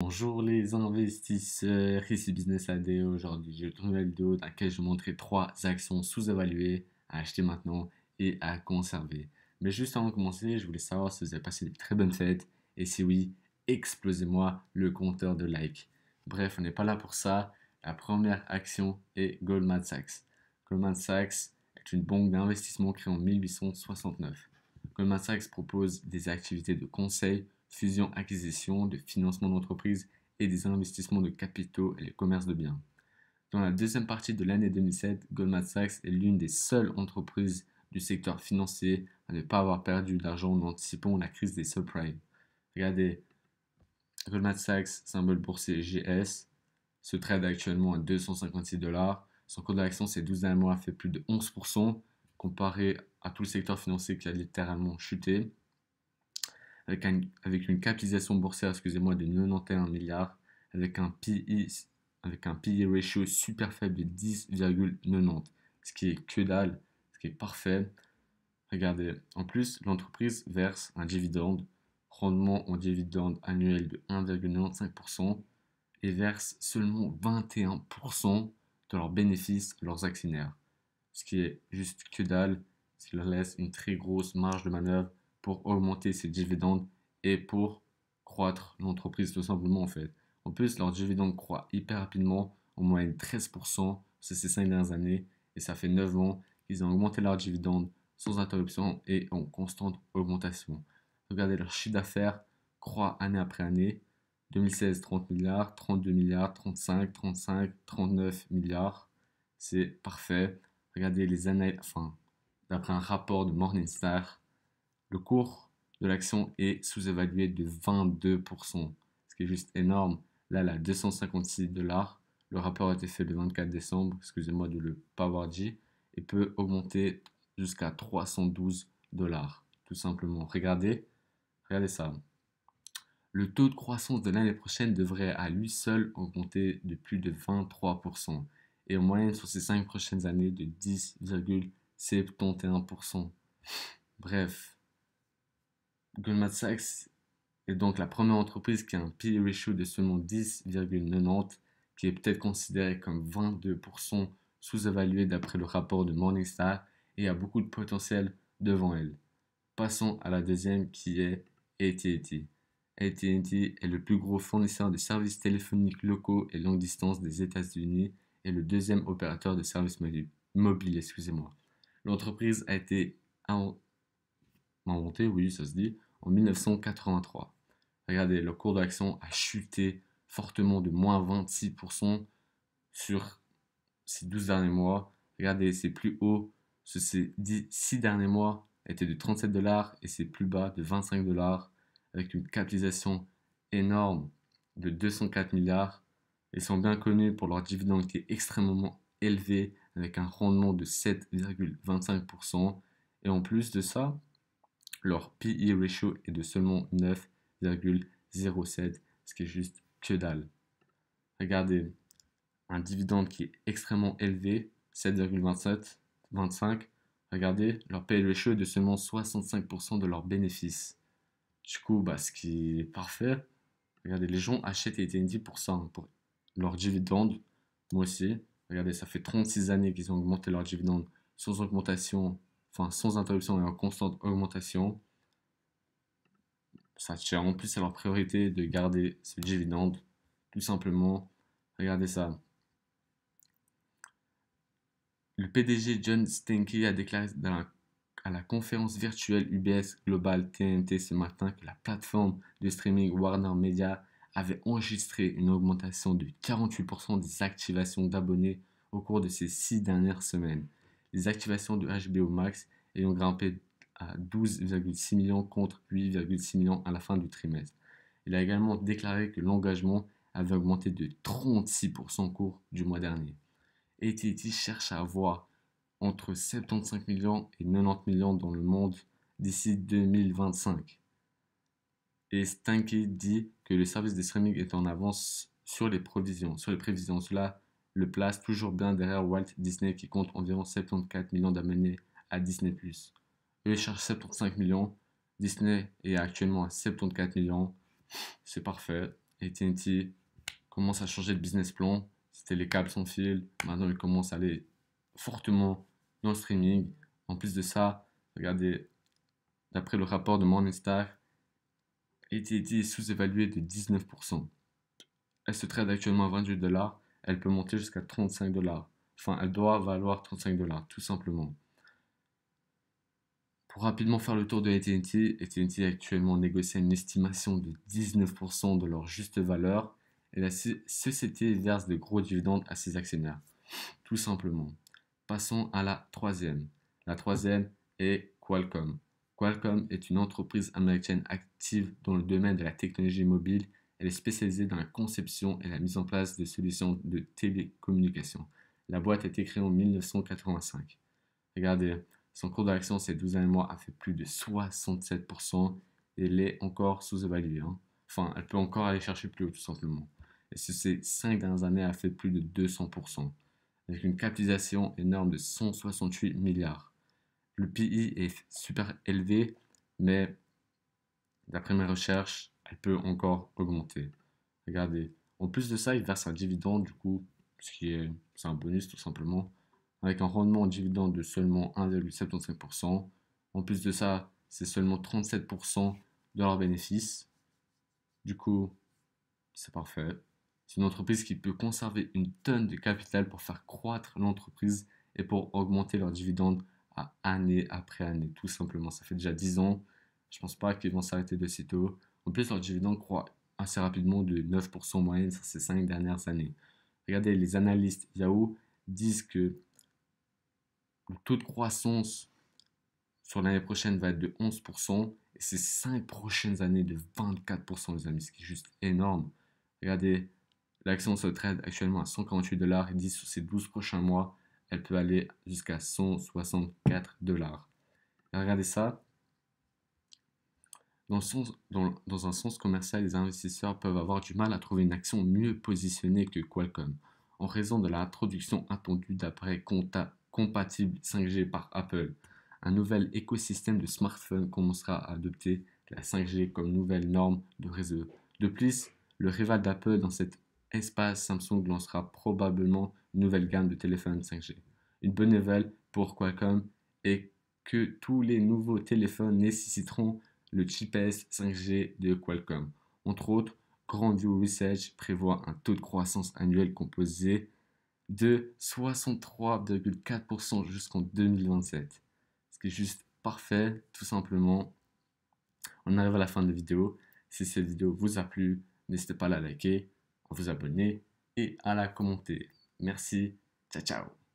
Bonjour les investisseurs, ici Business AD. Aujourd'hui, j'ai une nouvelle vidéo dans laquelle je vais vous montrer trois actions sous-évaluées à acheter maintenant et à conserver. Mais juste avant de commencer, je voulais savoir si vous avez passé de très bonnes fêtes et si oui, explosez-moi le compteur de likes. Bref, on n'est pas là pour ça. La première action est Goldman Sachs. Goldman Sachs est une banque d'investissement créée en 1869. Goldman Sachs propose des activités de conseil, fusion-acquisition, de financement d'entreprises et des investissements de capitaux et le commerce de biens. Dans la deuxième partie de l'année 2007, Goldman Sachs est l'une des seules entreprises du secteur financier à ne pas avoir perdu d'argent en anticipant la crise des subprimes. Regardez, Goldman Sachs, symbole boursier GS, se trade actuellement à 256 $. Son cours d'action ces 12 derniers mois a fait plus de 11%, comparé à tout le secteur financier qui a littéralement chuté, avec une capitalisation boursière, excusez-moi, de 91 milliards, avec un PE ratio super faible de 10,90, ce qui est que dalle, ce qui est parfait. Regardez, en plus, l'entreprise verse un dividende, rendement en dividende annuel de 1,95%, et verse seulement 21% de leurs bénéfices à leurs actionnaires. Ce qui est juste que dalle, ce qui leur laisse une très grosse marge de manœuvre pour augmenter ses dividendes et pour croître l'entreprise tout simplement en fait. En plus, leurs dividendes croît hyper rapidement, en moyenne 13% sur ces 5 dernières années, et ça fait 9 ans qu'ils ont augmenté leurs dividendes sans interruption et en constante augmentation. Regardez, leur chiffre d'affaires croît année après année. 2016, 30 milliards, 32 milliards, 35, 35, 39 milliards. C'est parfait. Regardez les analyses, enfin, d'après un rapport de Morningstar, le cours de l'action est sous-évalué de 22%, ce qui est juste énorme. Là, elle a 256 $. Le rapport a été fait le 24 décembre, excusez-moi de ne pas avoir dit, et peut augmenter jusqu'à 312 $, tout simplement. Regardez ça. Le taux de croissance de l'année prochaine devrait à lui seul augmenter de plus de 23%, et en moyenne sur ces 5 prochaines années de 10,71%. Bref, Goldman Sachs est donc la première entreprise qui a un P/E ratio de seulement 10,90, qui est peut-être considéré comme 22% sous-évalué d'après le rapport de Morningstar et a beaucoup de potentiel devant elle. Passons à la deuxième qui est AT&T. AT&T est le plus gros fournisseur de services téléphoniques locaux et longue distance des États-Unis et le deuxième opérateur de services mobiles. Excusez-moi. L'entreprise a été inventée, oui, ça se dit, en 1983. Regardez, le cours d'action a chuté fortement de moins 26% sur ces 12 derniers mois. Regardez, c'est plus haut sur ces 6 derniers mois était de 37 $ et c'est plus bas de 25 $, avec une capitalisation énorme de 204 milliards. Ils sont bien connus pour leur dividende qui est extrêmement élevé, avec un rendement de 7,25%. Et en plus de ça, leur PE ratio est de seulement 9,07, ce qui est juste que dalle. Regardez, un dividende qui est extrêmement élevé, 7,25. Regardez, leur PE ratio est de seulement 65% de leurs bénéfices. Du coup, bah, ce qui est parfait. Regardez, les gens achètent AT&T pour ça, hein, pour leurs dividendes. Moi aussi. Regardez, ça fait 36 années qu'ils ont augmenté leurs dividendes sans augmentation, enfin sans interruption et en constante augmentation. Ça tient en plus à leur priorité de garder ce dividende. Tout simplement, regardez ça. Le PDG John Stankey a déclaré à la conférence virtuelle UBS Global TNT ce matin que la plateforme de streaming Warner Media avait enregistré une augmentation de 48% des activations d'abonnés au cours de ces 6 dernières semaines. Les activations de HBO Max ayant grimpé à 12,6 millions contre 8,6 millions à la fin du trimestre. Il a également déclaré que l'engagement avait augmenté de 36% au cours du mois dernier. AT&T cherche à avoir entre 75 millions et 90 millions dans le monde d'ici 2025. Et Stankey dit que le service de streaming est en avance sur les prévisions. Cela le place toujours bien derrière Walt Disney qui compte environ 74 millions d'abonnés à Disney+. Eux cherchent 75 millions. Disney est actuellement à 74 millions. C'est parfait. AT&T commence à changer de business plan. C'était les câbles sans fil. Maintenant, ils commencent à aller fortement dans le streaming. En plus de ça, regardez, d'après le rapport de Morningstar, AT&T est sous-évalué de 19%. Elle se trade actuellement à 28 $. Elle peut monter jusqu'à 35 $. Enfin, elle doit valoir 35 $, tout simplement. Pour rapidement faire le tour de AT&T a actuellement négocié une estimation de 19% de leur juste valeur et la société verse de gros dividendes à ses actionnaires, tout simplement. Passons à la troisième. La troisième est Qualcomm. Qualcomm est une entreprise américaine active dans le domaine de la technologie mobile. Elle est spécialisée dans la conception et la mise en place de solutions de télécommunication. La boîte a été créée en 1985. Regardez, son cours d'action ces 12 derniers mois a fait plus de 67% et elle est encore sous-évaluée. Enfin, elle peut encore aller chercher plus haut, tout simplement. Et sur ces 5 dernières années, elle a fait plus de 200%, avec une capitalisation énorme de 168 milliards. Le PI est super élevé, mais d'après mes recherches, elle peut encore augmenter. Regardez, en plus de ça, il verse un dividende, du coup, c'est un bonus tout simplement, avec un rendement en dividende de seulement 1,75%. En plus de ça, c'est seulement 37% de leurs bénéfices. Du coup, c'est parfait. C'est une entreprise qui peut conserver une tonne de capital pour faire croître l'entreprise et pour augmenter leurs dividendes à année après année, tout simplement. Ça fait déjà 10 ans. Je pense pas qu'ils vont s'arrêter de sitôt. En plus, leurs dividendes croît assez rapidement de 9% en moyenne sur ces 5 dernières années. Regardez, les analystes Yahoo disent que le taux de croissance sur l'année prochaine va être de 11% et ces 5 prochaines années de 24%, les amis, ce qui est juste énorme. Regardez, l'action se trade actuellement à 148 $. Ils disent sur ces 12 prochains mois, elle peut aller jusqu'à 164 $. Et regardez ça. Dans un sens commercial, les investisseurs peuvent avoir du mal à trouver une action mieux positionnée que Qualcomm, en raison de l'introduction attendue d'appareils compatibles 5G par Apple. Un nouvel écosystème de smartphones commencera à adopter la 5G comme nouvelle norme de réseau. De plus, le rival d'Apple dans cet espace, Samsung, lancera probablement une nouvelle gamme de téléphones 5G. Une bonne nouvelle pour Qualcomm est que tous les nouveaux téléphones nécessiteront le GPS 5G de Qualcomm. Entre autres, Grandview Research prévoit un taux de croissance annuel composé de 63,4% jusqu'en 2027. Ce qui est juste parfait, tout simplement. On arrive à la fin de la vidéo. Si cette vidéo vous a plu, n'hésitez pas à la liker, à vous abonner et à la commenter. Merci. Ciao, ciao.